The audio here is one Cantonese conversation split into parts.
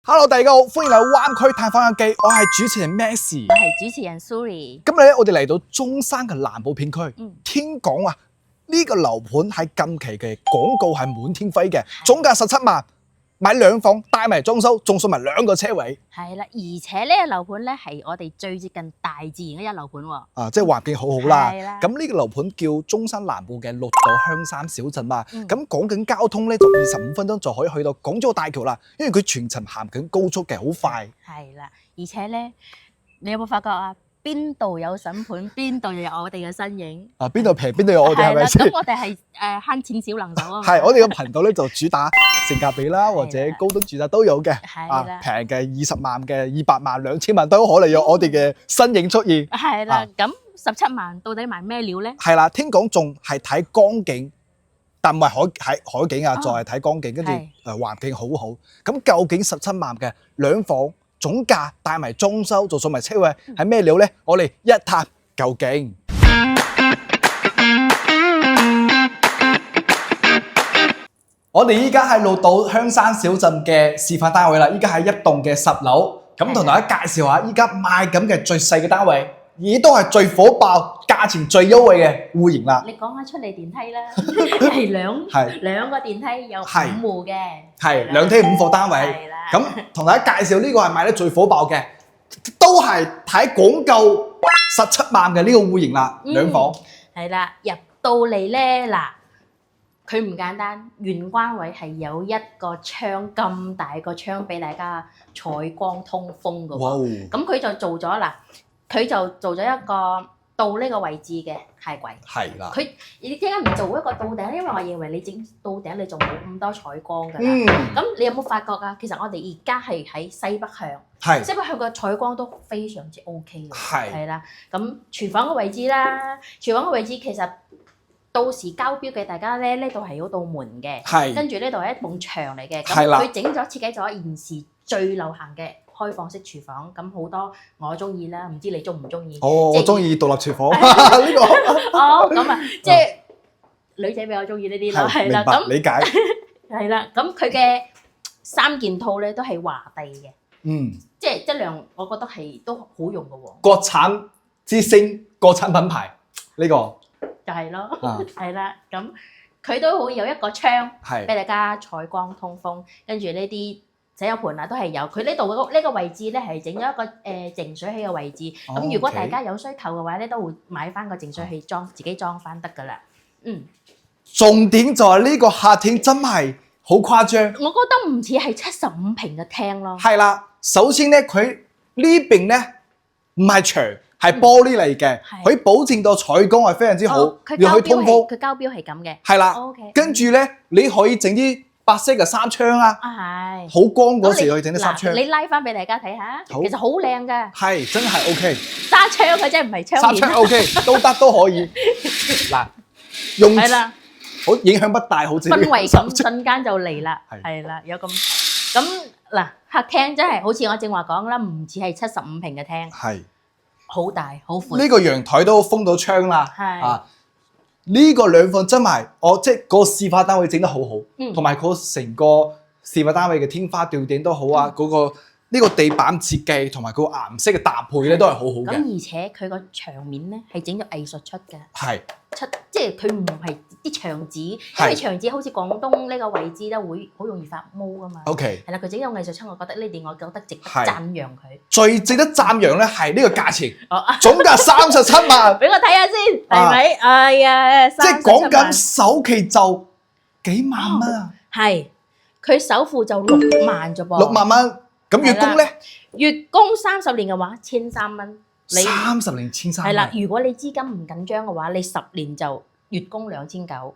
Hello，大家好，歡迎嚟灣區探訪日記，我係主持人 Max， 我係主持人 Suri。今日咧，我哋嚟到中山嘅南部片區，嗯聽講啊，呢個樓盤喺近期嘅廣告係滿天飛嘅，總價17萬，買兩房帶埋裝修，仲送埋2個車位。係啦，而且呢個樓盤咧係我哋最接近大自然嘅一樓盤喎。啊，即係環境好好啦。係啦咁呢個樓盤叫中山南部嘅綠島香山小鎮嘛。咁講緊交通咧，就25分鐘就可以去到港珠澳大橋啦。因為佢全程行緊高速嘅，好快。係啦，而且咧，你有冇發覺啊？邊度有筍盤，邊度又有我哋嘅身影。啊，邊度平邊度有我哋係咪先？咁我哋係慳錢小能手啊嘛。係，我哋嘅頻道咧就主打性價比啦，或者高端住宅都有嘅。係啊，啦平嘅20萬嘅、200萬、2000萬都可能有我哋嘅身影出現。係啦，咁17萬到底賣咩料咧？係啦，聽講仲係睇光景，但唔係海景啊，就係睇光景，跟住係環境好好。咁究竟17萬嘅兩房總價帶埋裝修，仲送埋車位係咩料咧？我哋一探究竟。我哋依家喺綠島香山小鎮嘅示範單位啦，依家係一棟嘅10樓，咁同大家介紹下依家賣緊嘅最細嘅單位，亦都係最火爆、價錢最優惠嘅戶型啦。你講下出嚟電梯啦，係係兩個電梯有5係戶嘅，係2梯5貨單位。係啦，咁同大家介紹呢個係賣得最火爆嘅，都係睇廣告17萬嘅呢個戶型啦，兩房。係啦，入到嚟咧嗱。佢唔簡單，玄關位係有一個窗咁大個窗俾大家採光通風嘅哇喎。咁佢就做咗嗱，佢就做咗一個到呢個位置嘅鞋櫃。係啦。佢你點解唔做一個到頂？因為我認為你整到頂你就冇咁多採光㗎啦。嗯，咁你有冇發覺啊？其實我哋而家係喺西北向，係西北向個採光都非常之 OK 嘅。係係啦，咁廚房嘅位置啦，廚房嘅位置其實。到時交標嘅大家咧，呢度係有道門嘅，係跟住呢度係一埲牆嚟嘅，係啦咁佢整咗設計咗現時最流行嘅開放式廚房，咁好多我中意啦，唔知你中唔中意？我中意獨立廚房呢個。哦，咁啊，即係女仔比較中意呢啲咯，係啦，明白咁理解。係啦，咁佢嘅3件套咧都係華帝嘅，嗯，即係質量，我覺得係都好用嘅喎。國產之星，國產品牌呢個就係咯啊，係啦，咁佢都會有一個窗係俾大家採光通風，跟住呢啲洗手盤啊都係有。佢呢度呢個位置咧係整咗一個淨水器嘅位置。咁如果大家有需求嘅話咧，都會買翻個淨水器自己裝翻得噶啦。重點就係呢個客廳真係好誇張。我覺得唔似係75平嘅廳咯。係啦，首先咧佢呢邊咧唔係牆。係玻璃嚟嘅，佢保證到採光係非常之好，又可以通風。佢交標係咁嘅。係啦 ，OK。跟住咧，你可以整啲白色嘅紗窗啊，係。好光嗰時可以整啲紗窗。你拉翻俾大家睇下，其實好靚㗎。係，真係 OK。紗窗佢真係唔係窗簾。紗窗 OK，都可以。嗱，用係啦，好影響不大，好似氛圍咁瞬間就嚟啦，係啦，有咁嗱客廳真係好似我正話講啦，唔似係75平嘅廳。係。好大好闊，呢個陽台都封到窗啦。係啊，呢個兩房真係我即係個示範單位整得好好，同埋佢成個示範單位嘅天花吊頂都好啊。嗰個呢個地板設計同埋佢個顏色嘅搭配咧都係好好嘅。咁而且佢個牆面咧係整咗藝術出嘅，係即係佢唔係啲牆紙，因為牆紙好似廣東呢個位置咧會好容易發毛噶嘛。OK，係啦，佢整咗藝術出，我覺得呢點我覺得值得讚揚佢。最值得讚揚咧係呢個價錢，總價37萬。俾我睇下先，係咪？哎呀，即係講緊首期就幾萬蚊啊！係，佢首付就6萬啫噃。6萬蚊，咁月供咧？月供30年嘅話，1,300蚊。30年1,300。係啦，如果你資金唔緊張嘅話，你10年就月供2,900，5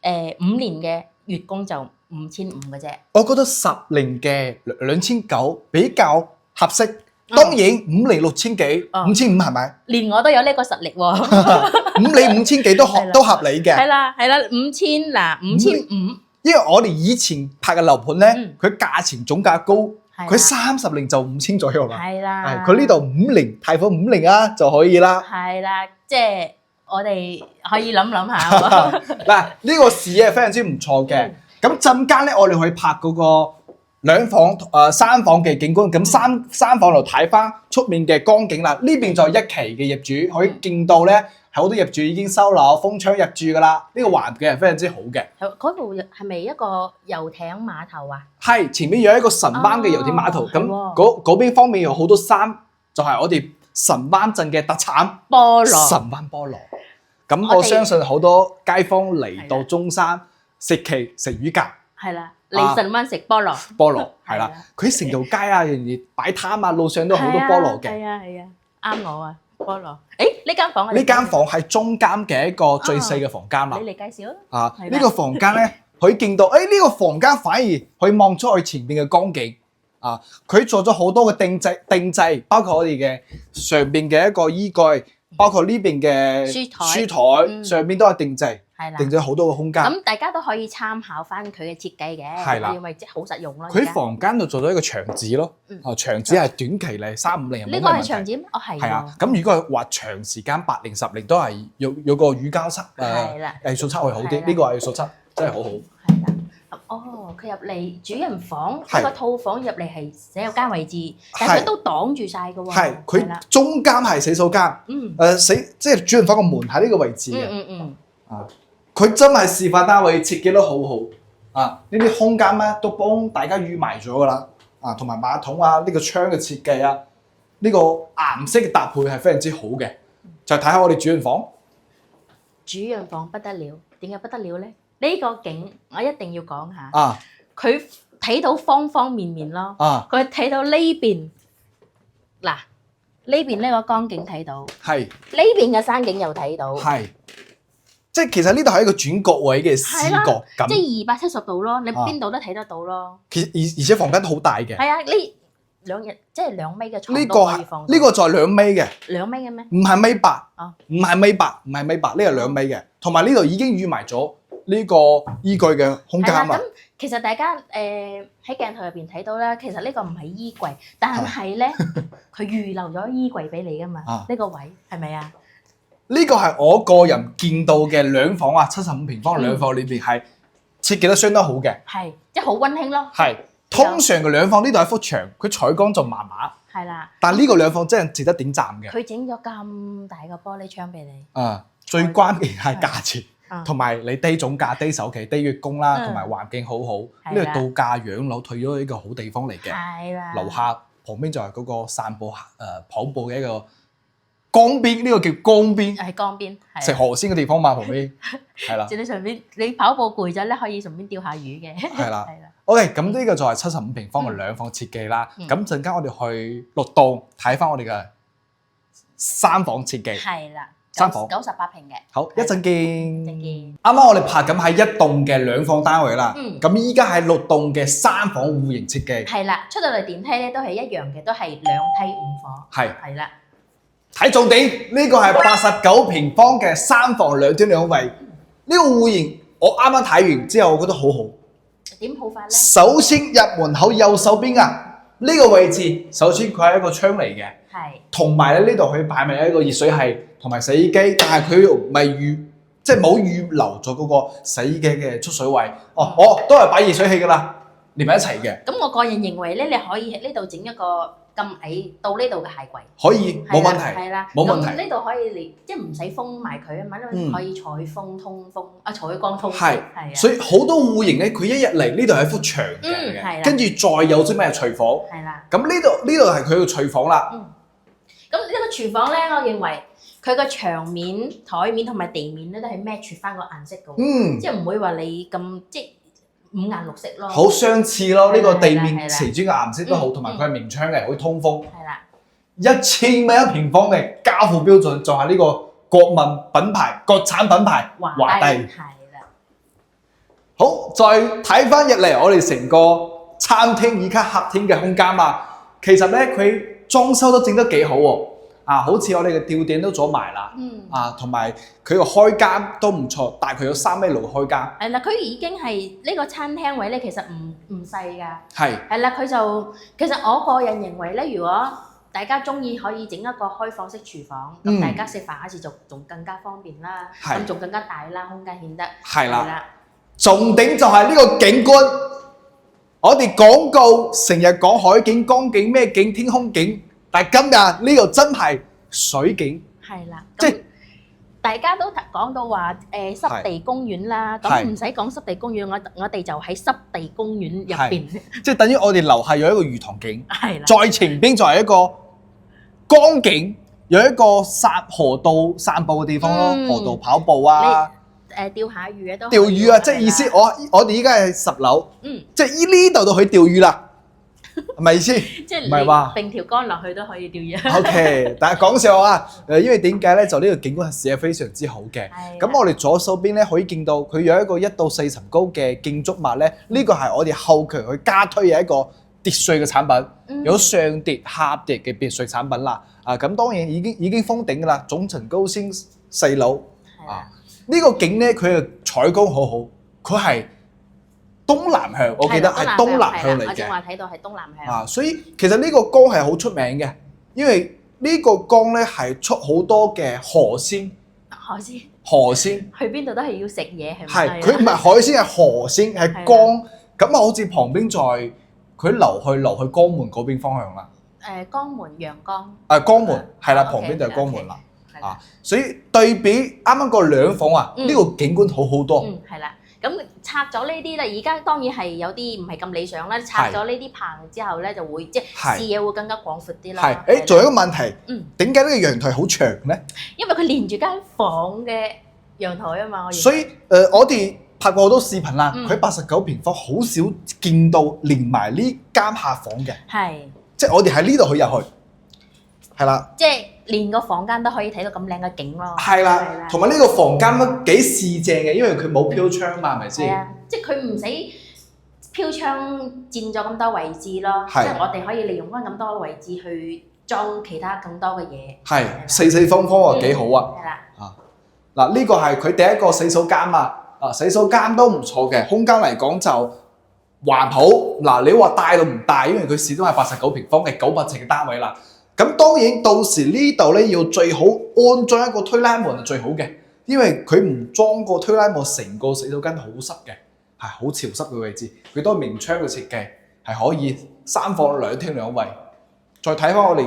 年嘅月供就5,500嘅啫。我覺得10年嘅2,900比較合適。當然5年6,000幾，5,500係咪？連我都有呢個實力喎。 5年5,000幾都合理嘅。係啦，5,500。因為我哋以前拍嘅樓盤咧，佢價錢總價高。佢30年就5,000左右啦，係啦，佢呢度5年貸款5年啊就可以啦。係啦，即係我哋可以諗下。嗱，呢個視野非常之唔錯嘅。咁陣間咧，我哋可以拍嗰個兩房三房嘅景觀，咁三房就睇翻出面嘅光景啦。呢邊就係一期嘅業主，可以見到咧，係好多業主已經收樓，封窗入住噶啦。呢個環境係非常之好嘅。嗰度係咪一個遊艇碼頭啊？係前面有一個神灣嘅遊艇碼頭，咁係喎嗰邊方面有好多山，就係我哋神灣鎮嘅特產菠蘿。神灣菠蘿。咁我相信好多街坊嚟到中山食期食魚鴿。係啦，嚟神灣食菠蘿。菠蘿係啦係啊，佢成條街啊，人哋擺攤啊，路上都好多菠蘿嘅。係啊係啊，啱我啊菠蘿。誒呢間房啊，呢間房係中間嘅一個最細嘅房間啦。你嚟介紹啊。啊，係啦呢個房間咧，可以見到，呢個房間反而可以望出去前邊嘅光景。啊，佢做咗好多嘅定製，包括我哋嘅上邊嘅一個衣櫃，包括呢邊嘅書台上邊都係定製。係啦，定咗好多個空間。咁大家都可以參考翻佢嘅設計嘅，係啦因為即係好實用咯。佢房間度做咗一個牆紙咯，牆紙係短期嚟3-5年呢個係牆紙咩？哦係。係啊，咁如果係話長時間8年10年都係有個乳膠漆係啦藝術漆會好啲，係啦呢個藝術漆真係好好。係啦，哦，佢入嚟主人房係一個套房入嚟係洗手間位置，但係係佢都擋住晒嘅喎。係佢啦，中間係洗手間，嗯即係主人房個門喺呢個位置嘅。嗯，啊，佢真係示範單位設計得好好啊！呢啲空間咧都幫大家預埋咗噶啦，啊，同埋馬桶啊，呢個窗嘅設計啊，呢個顏色嘅搭配係非常之好嘅。就睇下我哋主人房，主人房不得了，點解不得了咧？呢個景我一定要講下，啊佢睇到方方面面咯。啊，佢睇到呢邊，嗱呢邊呢個光景睇到，係呢邊嘅山景又睇到，係，即係其實呢度係一個轉角位嘅視係啦覺感，即係270度咯，你邊度都睇得到咯。而且房間都好大嘅。係啊，呢即係2米嘅床呢個都可以放到。呢個就係2米嘅， 2米嘅咩？唔係米八，哦唔係米八，唔係米八，呢個2米嘅，同埋呢度已經預埋咗呢個衣櫃嘅空間啊係啦，咁。其實大家喺鏡頭入邊睇到啦，其實呢個唔係衣櫃，但係咧佢預留咗衣櫃俾你噶嘛。啊呢個位係咪啊？呢個係我個人見到嘅兩房啊，75平方嘅兩房裏邊係設計得相當好嘅。係，即係好温馨咯。係通常嘅兩房呢度係幅牆，佢採光就麻麻，係啦，但呢個兩房真係值得點讚嘅。佢整咗咁大個玻璃窗俾你。啊，最關鍵係價錢，啊同埋你低總價、低首期、低月供啦，嗯同埋環境好好。係啦呢個度假養老退咗一個好地方嚟嘅。係啦。樓下旁邊就係嗰個散步跑步嘅一個江邊，呢個叫江邊。喺江邊，係啊食河鮮嘅地方嘛，旁邊係啦。即係你上邊你跑步攰咗咧，可以順便釣下魚嘅。係啦係啦。 OK，咁呢個就係75平方嘅兩房設計啦。咁陣間我哋去6棟睇翻我哋嘅三房設計。係啦。三房98平嘅。好，一陣見。陣見。啱啱我哋拍緊喺1棟嘅兩房單位啦。嗯咁依家係6棟嘅三房戶型設計。係啦，出到嚟電梯咧都係一樣嘅，都係2梯5房。係係啦。睇重點，呢個係89平方嘅三房兩廳兩衛。呢個戶型我啱啱睇完之後，我覺得好好。點好法咧？首先入門口右手邊啊，呢個位置首先佢係一個窗嚟嘅，係。同埋咧呢度佢擺埋一個熱水器同埋洗衣機，但係佢唔係即係冇預留咗嗰個洗衣機嘅出水位。哦，都係擺熱水器噶啦，連埋一齊嘅，咁我個人認為咧，你可以喺呢度整一個咁矮到呢度嘅鞋櫃。可以冇問題。係啦，冇問題咁呢度可以你即係唔使封埋佢啊嘛，因為可以採風通風啊，採光通風。係係啊。所以好多戶型咧，佢一入嚟呢度係一幅牆係啦嘅，跟住再有啲咩廚房。係啦。咁呢度係佢個廚房啦。咁呢個廚房咧，我認為佢個牆面、台面同埋地面咧都係 match 翻個顏色嘅喎，即係唔會話你咁即係五顏六色咯。好相似咯，呢個地係面啦瓷磚嘅顏色都好，同埋佢係明窗嘅，可以通風。係啦。 1000蚊1平方嘅家父標準，就係呢個國民品牌、國產品牌華帝。係啦。好，再睇翻入嚟，我哋成個餐廳以及客廳嘅空間啊，其實咧佢裝修都整得幾好喎。啊，好似我哋嘅吊頂都做埋啦。啊，同埋佢個開間都唔錯，大概有3米6開間。係啦，佢已經係呢個餐廳位咧，其實唔細㗎。係。係啦，佢就其實我個人認為咧，如果大家中意可以整一個開放式廚房，咁大家食飯嗰時就仲更加方便啦，係咁仲更加大啦，空間顯得係啦。重點就係呢個景觀。我哋廣告成日講海景、江景、咩景、天空景，但係今日呢度真係水景，係啦，即係咁大家都講到話濕地公園啦，咁唔使講濕地公園，我哋就喺濕地公園入邊，即係等於我哋樓下有一個魚塘景，係啦，再前邊就係一個江景，有一個河道散步嘅地方咯，河道跑步啊。釣下魚啊都釣魚啊，即係意思我哋依家係10樓，嗯，即係呢度都可以釣魚啦，係咪意思？即係唔係話你並條竿落去都可以釣魚。OK，但係講笑啊，因為點解咧？就呢個景觀係非常之好嘅。咁我哋左手邊咧可以見到佢有一個1到4層高嘅建築物咧，呢個係我哋後期去加推嘅一個別墅嘅產品，有上疊下疊嘅別墅產品啦。咁當然已經封頂㗎啦，總層高先4樓啊。呢個景咧，佢嘅採光好好，佢係東南向，我記得係東南向嚟嘅。我正話睇到係東南向。所以其實呢個江係好出名嘅，因為呢個江咧係出好多嘅河鮮。河鮮去邊度都係要食嘢，係咪？係，佢唔係海鮮，係河鮮，係江。咁啊，好似旁邊在佢流去江門嗰邊方向啦。江門陽江。江門係啦，旁邊就係江門啦。所以對比啱啱個兩房呢個景觀好好多。係啦，咁拆咗呢啲咧，而家當然係有啲唔係咁理想啦。拆咗呢啲棚之後咧，就會即係視野會更加廣闊啲啦。係，仲有一個問題，點解呢個陽台好長咧？因為佢連住間房嘅陽台啊嘛。所以我哋拍過好多視頻啦，佢89平方，好少見到連埋呢間客房嘅。係，即係我哋喺呢度去入去，係啦。即係。連個房間都可以睇到咁靚嘅景咯，係啦，同埋呢個房間都幾市正嘅，因為佢冇飄窗嘛，係咪先？係啊，即係佢唔使飄窗佔咗咁多位置咯，即係我哋可以利用翻咁多位置去裝其他更多嘅嘢。係四方方喎，幾好啊！係啦，嗱呢個係佢第一個洗手間啊，洗手間都唔錯嘅，空間嚟講就還好。嗱你話大到唔大，因為佢始終係89平方嘅900尺嘅單位啦。咁當然到時呢度咧要最好安裝一個推拉門係最好嘅，因為佢唔裝個推拉門，成個洗手間好濕嘅，係好潮濕嘅位置。佢都係明窗嘅設計，係可以3房2廳2衛。再睇翻我哋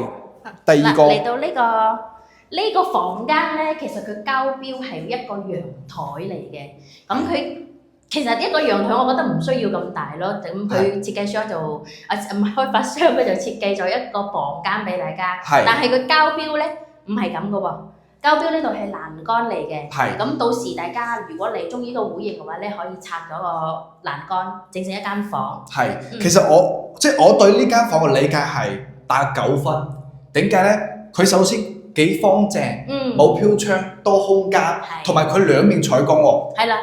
第二個嚟到呢個房間咧，其實佢交標係一個陽台嚟嘅，咁佢。其實一個陽台，我覺得唔需要咁大咯。咁佢設計商就唔係開發商，佢就設計咗一個房間俾大家。但係佢交標咧唔係咁噶喎，交標呢度係欄杆嚟嘅。咁到時大家如果你中意個戶型嘅話咧，可以拆咗個欄杆，整成一間房。其實我對呢間房嘅理解係打9分。點解咧？佢首先幾方正，冇飄窗，多空間，同埋佢兩面採光喎。係啦，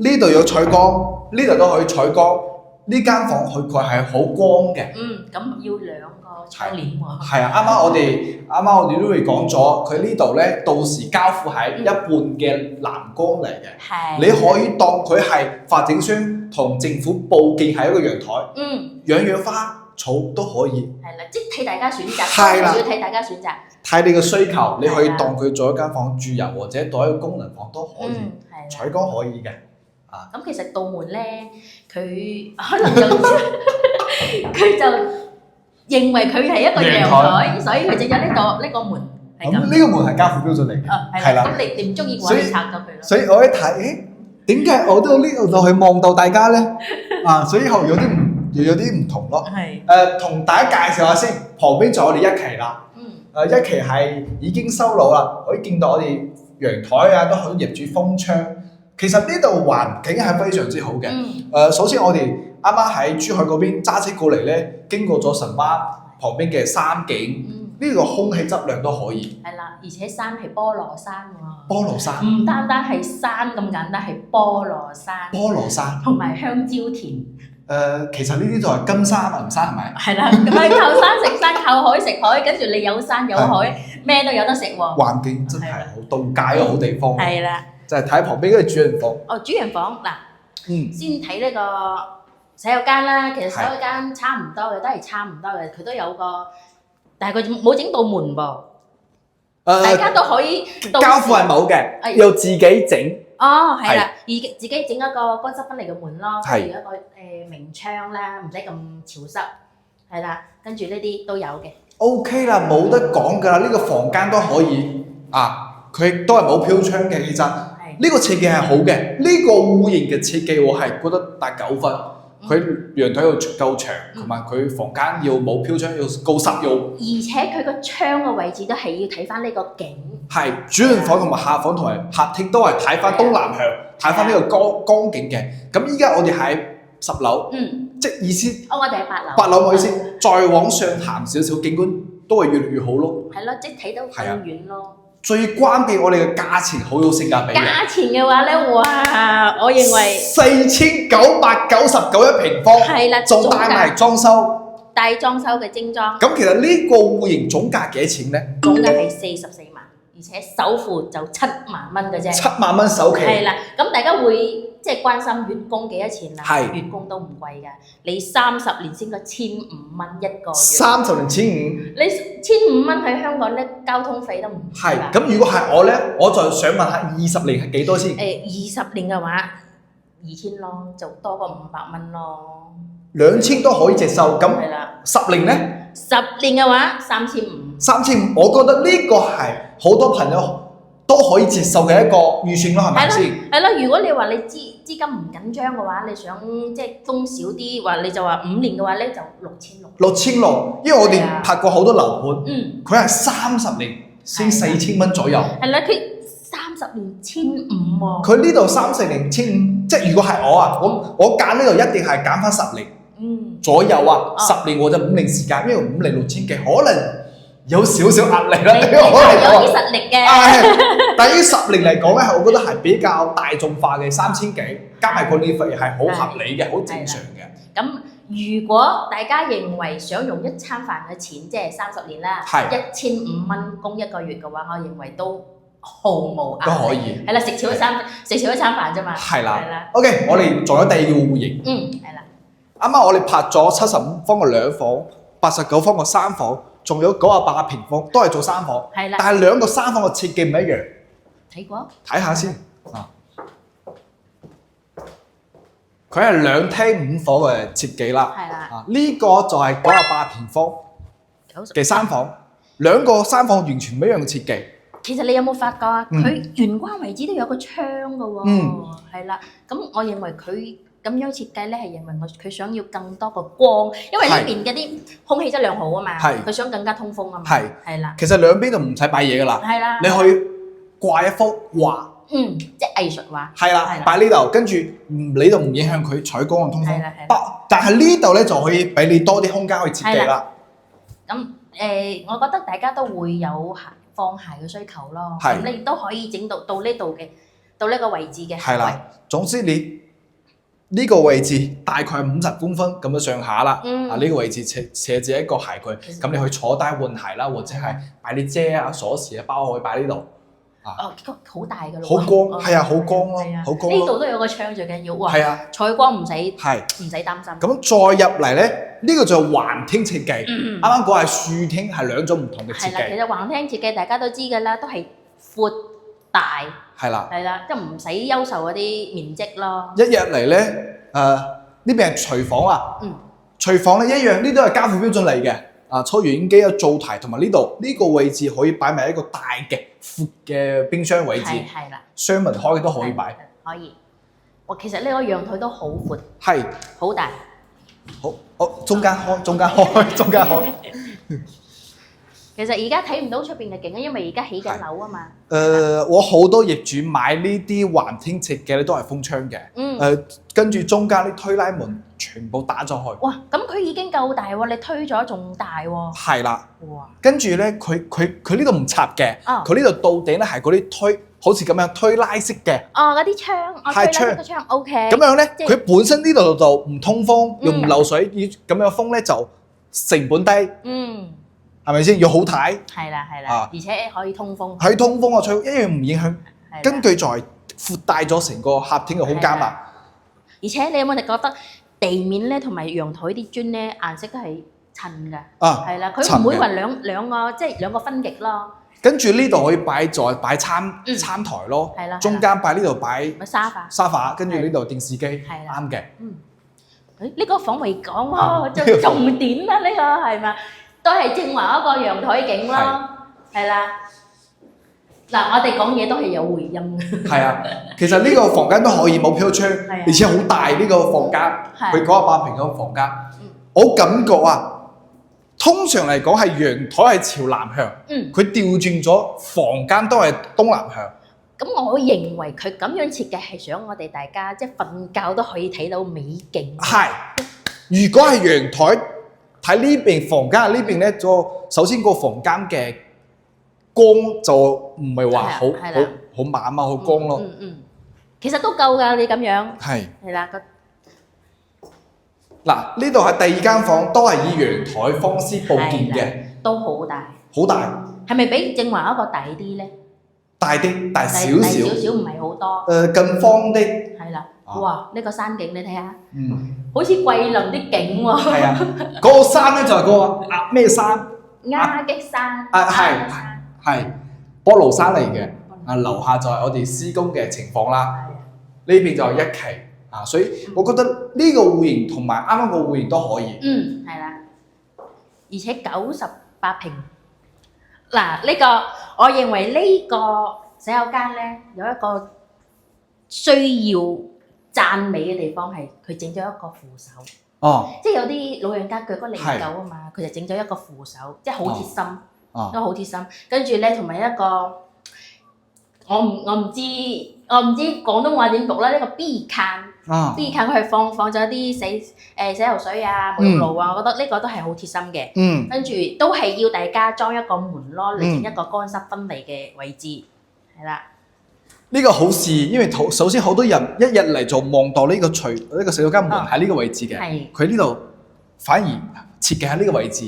呢度有採光，呢度都可以採光。呢間房佢係好光嘅。咁要2個窗簾喎。係啊，啱啱我哋都會講咗，佢呢度咧到時交付係一半嘅藍光嚟嘅。你可以當佢係發展商同政府報建係一個陽台。養花草都可以。係啦，即係睇大家選擇。係啦，要睇大家選擇。睇你嘅需求，你可以當佢做一間房住遊，或者當一個功能房都可以。採光可以嘅。咁其實道門咧，佢可能就佢就認為佢係一個陽台，所以佢整咗呢個門係咁。呢個門係交付標準嚟嘅，係啦。咁你唔中意嘅話，你拆咗佢咯。所以我一睇，點解我都呢度就去望到大家咧？所以後有啲唔同咯。同大家介紹下先，旁邊就我哋1期啦。1期係已經收樓啦，可以見到我哋陽台啊，都可以入住風窗。其實呢度環境係非常之好嘅。首先我哋啱啱喺珠海嗰邊揸車過嚟咧，經過咗神灣旁邊嘅山景，呢個空氣質量都可以。係啦，而且山係菠蘿山喎。菠蘿山。唔單單係山咁簡單，係菠蘿山。菠蘿山。同埋香蕉田。其實呢啲就係金山銀山係咪？係啦，咁係靠山食山，靠海食海，跟住你有山有海，咩都有得食喎。環境真係好，度假嘅好地方。係啦。就係睇旁邊嗰個主人房。主人房嗱，先睇呢個洗手間啦。其實洗手間差唔多嘅，都係差唔多嘅。佢都有個，但係佢冇整到門噃。大家都可以。交付係冇嘅，要自己整。係啦，而自己整一個乾濕分離嘅門咯，係跟住一個明窗啦，唔使咁潮濕，係啦，跟住呢啲都有嘅。 OK 啦，冇得講㗎啦，呢個房間都可以啊，佢都係冇飄窗嘅，其實係呢個設計係好嘅，呢個戶型嘅設計我係覺得打9分。佢陽台要夠長，同埋佢房間要冇飄窗，要夠實用。而且佢個窗嘅位置都係要睇翻呢個景。係主人房同埋客房同埋客廳都係睇翻東南向，睇翻呢個光景嘅。咁依家我哋喺10樓，即係意思我哋喺8樓。 8樓我意思，再往上行少少，景觀都係越嚟越好咯。係咯，即係睇到更遠咯。最關鍵我哋嘅價錢好有性價比嘅。價錢嘅話咧，哇！我認為4999一平方，係啦，仲帶埋裝修，帶裝修嘅精裝，咁其實呢個戶型總價幾多錢呢？總價係44萬，而且首付就7萬蚊嘅啫。 7萬蚊首期。係啦，咁大家會即係關心月供幾多錢啦？係月供都唔貴㗎，你30年先個1500蚊一個月。 30年1500。你1500蚊喺香港咧，交通費都唔係，咁如果係我呢，我就想問下20年係幾多先？20年嘅話2000咯，就多過500蚊咯。 ？2000都可以接受，咁係啦， 10年呢10年嘅話3500。 3500，我覺得呢個係好多朋友都可以接受嘅一個預算咯，係咪先？係咯，如果你話你資金唔緊張嘅話，你想即係供少啲，話你就話5年嘅話咧就6600。 6600，因為我哋拍過好多樓盤，嗯，佢係30年先4000蚊左右。係啦，佢30年1500喎。佢呢度30年1500，即係如果係我啊，我揀呢度一定係揀翻10年左右啊。10年我就5年時間，因為5年6000幾，可能有少少壓力啦。你對我嚟有講啲實力嘅。但係於10年嚟講咧，我覺得係比較大眾化嘅3000幾，加埋管理費係好合理嘅，好正常嘅。咁如果大家認為想用一餐飯嘅錢，即係30年啦，1500蚊供一個月嘅話，我認為都毫無壓力。都可以。係啦，食少一餐飯啫嘛。係啦。係啦。 OK，我哋仲有第二個戶型。係啦。啱啱我哋拍咗75方嘅2房，89方嘅3房，仲有98平方，都係做3房。係啦。但係兩個3房嘅設計唔一樣。睇過？睇下先。佢係2廳5房嘅設計啦。係啦。呢個就係98平方嘅3房，兩個3房完全唔一樣嘅設計。其實你有冇發覺啊？佢玄關位置都有個窗㗎喎。係啦。咁我認為佢咁樣設計咧，係認為佢想要更多個光，因為呢邊嗰啲空氣質量好啊嘛。佢想更加通風啊嘛。係啦。其實兩邊就唔使擺嘢㗎啦。係啦。你可以掛一幅畫。即係藝術畫。係啦，擺呢度，跟住你就唔影響佢採光嘅通風。但係呢度咧就可以俾你多啲空間去設計啦。咁我覺得大家都會有放鞋嘅需求咯。咁你都可以整到呢度嘅，到呢個位置嘅。係啦，總之你呢個位置大概50公分咁樣上下啦。呢個位置設置一個鞋櫃，咁你可以坐低換鞋啦，或者係擺啲遮啊、鎖匙啊包可以擺呢度。好大㗎咯。好光，係啊，好光咯，好光。呢度都有個窗，最緊要哇。係啊，採光唔使擔心。咁再入嚟咧，呢個就係橫廳設計。啱啱講係豎廳，係兩種唔同嘅設計。係啦，其實橫廳設計大家都知㗎啦，都係闊大。係啦，即係唔使憂愁嗰啲面積咯。一入嚟咧，呢邊係廚房啊。廚房咧一樣，呢都係家父標準嚟嘅。抽油煙機啊、灶台同埋呢度呢個位置可以擺埋一個大嘅闊嘅冰箱位置，係啦，雙門開都可以擺。可以。其實呢個陽台都好闊，係好大。好，中間開。其實而家睇唔到出邊嘅景啊，因為而家起緊樓啊嘛。我好多業主買呢啲橫廳設計咧都係封窗嘅。跟住中間啲推拉門全部打咗去。哇！咁佢已經夠大喎，你推咗仲大喎。係啦。哇！跟住咧，佢呢度唔插嘅，佢呢度到頂咧係嗰啲推，好似咁樣推拉式嘅。嗰啲窗，推拉式嘅窗 OK。咁樣咧，佢本身呢度就唔通風，又唔漏水，要咁樣風咧就成本低。係咪先？要好睇。係啦，而且可以通風。係通風啊，一樣唔影響。根據在闊大咗成個客廳嘅空間嘛。而且你有冇覺得地面咧同埋陽台啲磚咧顏色都係襯㗎？係啦，佢唔會話兩個即係兩個分極咯。跟住呢度可以擺餐台咯，係啦中間擺呢度擺咪沙發。沙發，跟住呢度電視機，係啦啱嘅。誒呢個房未講喎，就重點啦，呢個係咪？都係正話一個陽台景咯，係啦。嗱，我哋講嘢都係有回音嘅。係啊，其實呢個房間都可以冇飄窗，而且好大呢個房間，佢98平嘅房間，我感覺啊。通常嚟講係陽台係朝南向，佢調轉咗房間都係東南向。咁我認為佢咁樣設計係想我哋大家即係瞓覺都可以睇到美景。係，如果係陽台睇呢邊房間呢邊咧，首先個房間嘅光就唔係話好猛啊，好光咯。其實都夠㗎，你咁樣。係啦。嗱，呢度係第二間房，都係以陽台方式佈建嘅，都好大。好大。係咪比正話一個大啲咧？大啲，大少少。大少少唔係好多。更方啲。係啦。哇！呢個山景你睇下，好似桂林啲景喎。係啊，嗰個山咧就係嗰個咩山？亞擊山。係菠蘿山嚟嘅。樓下就係我哋施工嘅情況啦。呢邊就係一期。所以我覺得呢個戶型同埋啱啱個戶型都可以。係啦，而且98平。嗱，呢個我認為呢個洗手間咧有一個需要讚美嘅地方係佢整咗一個扶手。即係有啲老人家腳骨離舊啊嘛，佢就整咗一個扶手，即係好貼心，都好貼心。跟住咧，同埋一個我唔知廣東話點讀啦，呢個 B 間。B 間佢係放咗啲洗頭水啊、沐浴露啊，我覺得呢個都係好貼心嘅。跟住都係要大家裝一個門咯，嚟整一個乾濕分離嘅位置，係啦。呢個好事，因為首先好多人一入嚟就望到呢個洗手間門喺呢個位置嘅，佢呢度反而設計喺呢個位置，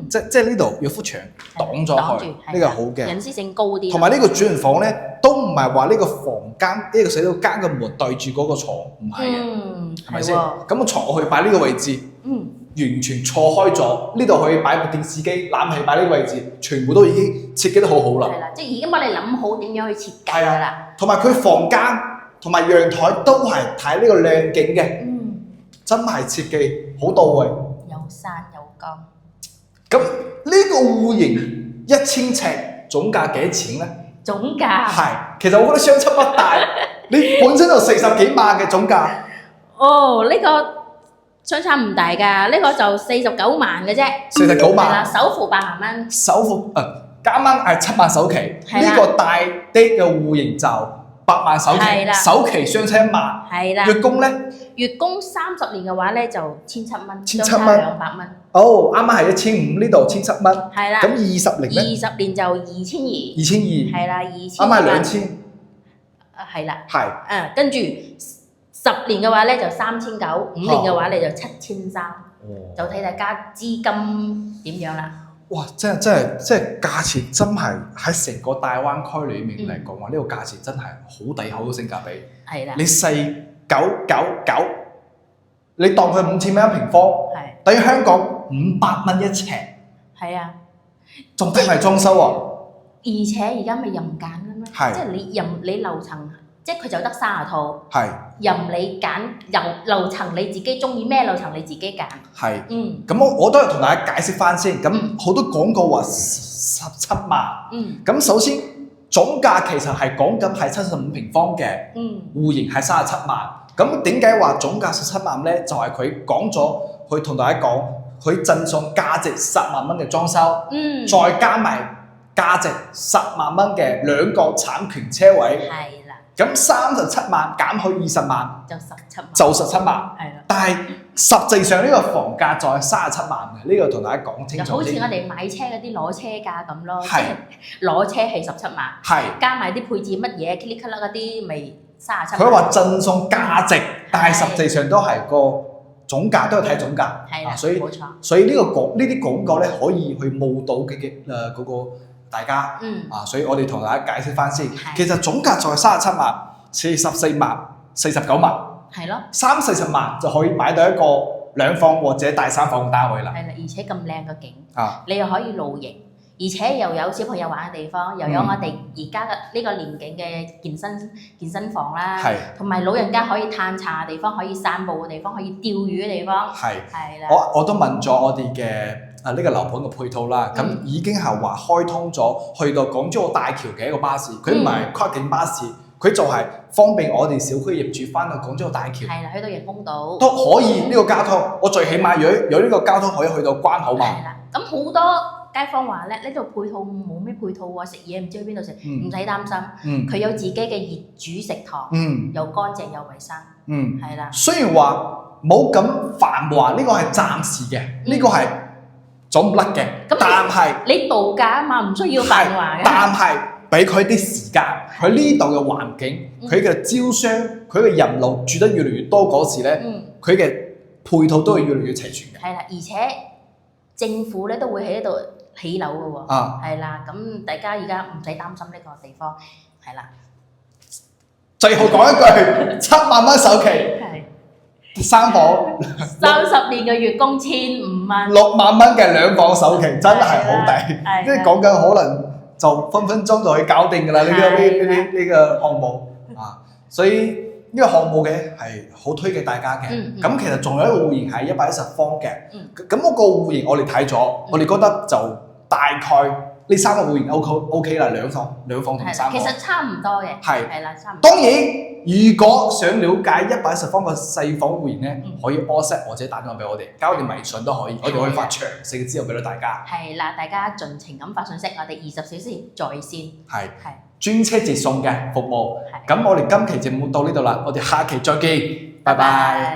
即係呢度要幅牆擋咗佢，呢個好嘅。隱私性高啲。同埋呢個主人房咧，都唔係話呢個房間呢個洗手間嘅門對住嗰個床，唔係嘅，係咪先？咁個床我可以擺呢個位置，完全錯開咗。呢度可以擺部電視機、冷氣擺呢個位置，全部都已經設計得好好啦。係啦，即係已經幫你諗好點樣去設計㗎啦。同埋佢房間同埋陽台都係睇呢個靚景嘅，真係設計好到位。有山有江。咁呢個戶型1000尺總價幾錢咧？總價係，其實我覺得相差不大。你本身就40幾萬嘅總價。呢個相差唔大㗎，呢個就49萬嘅啫。49萬。係啦，首付8萬蚊。首付加啱係7萬首期。呢個大啲嘅戶型就8萬首期，首期相差1萬。係啦。月供咧？月供30年嘅話咧就1700蚊， 1700蚊，200蚊。啱啱係1500，呢度1700蚊。係啦。咁20年咧？20年就2200。2200。係啦，2000。啱啱係2000。係啦。係。跟住10年嘅話咧就3900，5年嘅話你就7300，就睇大家資金點樣啦。哇！真係價錢真係喺成個大灣區裏面嚟講話，呢個價錢真係好抵，好性價比。係啦。你4999，你當佢5000蚊一平方，等於香港500蚊一尺。係啊。仲低埋裝修喎。而且而家咪任揀嘅咩？即係你樓層，即係佢就得30套。任你揀樓層，你自己中意咩樓層你自己揀。咁我都係同大家解釋翻先。咁好多廣告話17萬。咁首先總價其實係講緊係75平方嘅戶型係37萬。咁點解話總價17萬咧？就係佢講咗，佢同大家講，佢贈送價值10萬蚊嘅裝修，再加埋價值10萬蚊嘅2個產權車位。係啦。咁37萬減去20萬，就17萬。係啦。但係實際上呢個房價就係37萬嘅，呢個同大家講清楚。就好似我哋買車嗰啲攞車價咁咯，即係攞車係17萬，加埋啲配置乜嘢，噼哩咔啦嗰啲咪37萬。佢話贈送價值，但係實際上都係個總價，都係睇總價。係啦，冇錯。所以呢啲廣告咧可以去誤導嘅嗰個大家。所以我哋同大家解釋翻先。其實總價就係37萬、44萬、49萬。係咯。30-40萬就可以買到一個2房或者大3房嘅單位啦。係啦，而且咁靚嘅景，你又可以露營，而而且又有小朋友玩嘅地方，又有我哋而家嘅呢個年紀嘅健身房啦，係同埋老人家可以嘆茶嘅地方，可以散步嘅地方，可以釣魚嘅地方，係啦。我都問咗我哋嘅呢個樓盤嘅配套啦，咁已經係話開通咗去到港珠澳大橋嘅一個巴士，佢唔係跨境巴士，佢就係方便我哋小區業主翻到港珠澳大橋。係啦，去到人工島都可以呢個交通，我最起碼有呢個交通可以去到關口嘛。係啦，咁好多街坊話咧，呢度配套冇咩配套喎，食嘢唔知去邊度食，唔使擔心，佢有自己嘅熱煮食堂，又乾淨又衞生，係啦。雖然話冇咁繁華，呢個係暫時嘅，呢個係走唔甩嘅。但係你度假啊嘛，唔需要繁華嘅。但係俾佢啲時間，佢呢度嘅環境，佢嘅招商，佢嘅人流住得越嚟越多嗰時咧，佢嘅配套都係越嚟越齊全嘅。係啦，而且政府咧都會喺呢度起樓嘅喎。係啦，咁大家而家唔使擔心呢個地方，係啦。最後講一句，7萬蚊首期，3房，30年嘅月供1500蚊，6萬蚊嘅2房首期，真係好抵。即係講緊可能就分分鐘就可以搞掂㗎啦！呢個項目啊，所以呢個項目嘅係好推薦大家嘅。咁其實仲有一個戶型係110方嘅。咁嗰個戶型我哋睇咗，我哋覺得就大概呢3個戶型 OK 啦，2房同3房。其實差唔多嘅。係啦，差唔多。當然，如果想了解110方嘅細房戶型咧，可以 WhatsApp 或者打電話俾我哋，加我哋微信都可以，我哋可以發詳細嘅資料俾到大家。係啦，大家盡情咁發信息，我哋20小時在線。係專車接送嘅服務。咁我哋今期節目到呢度啦，我哋下期再見，拜拜。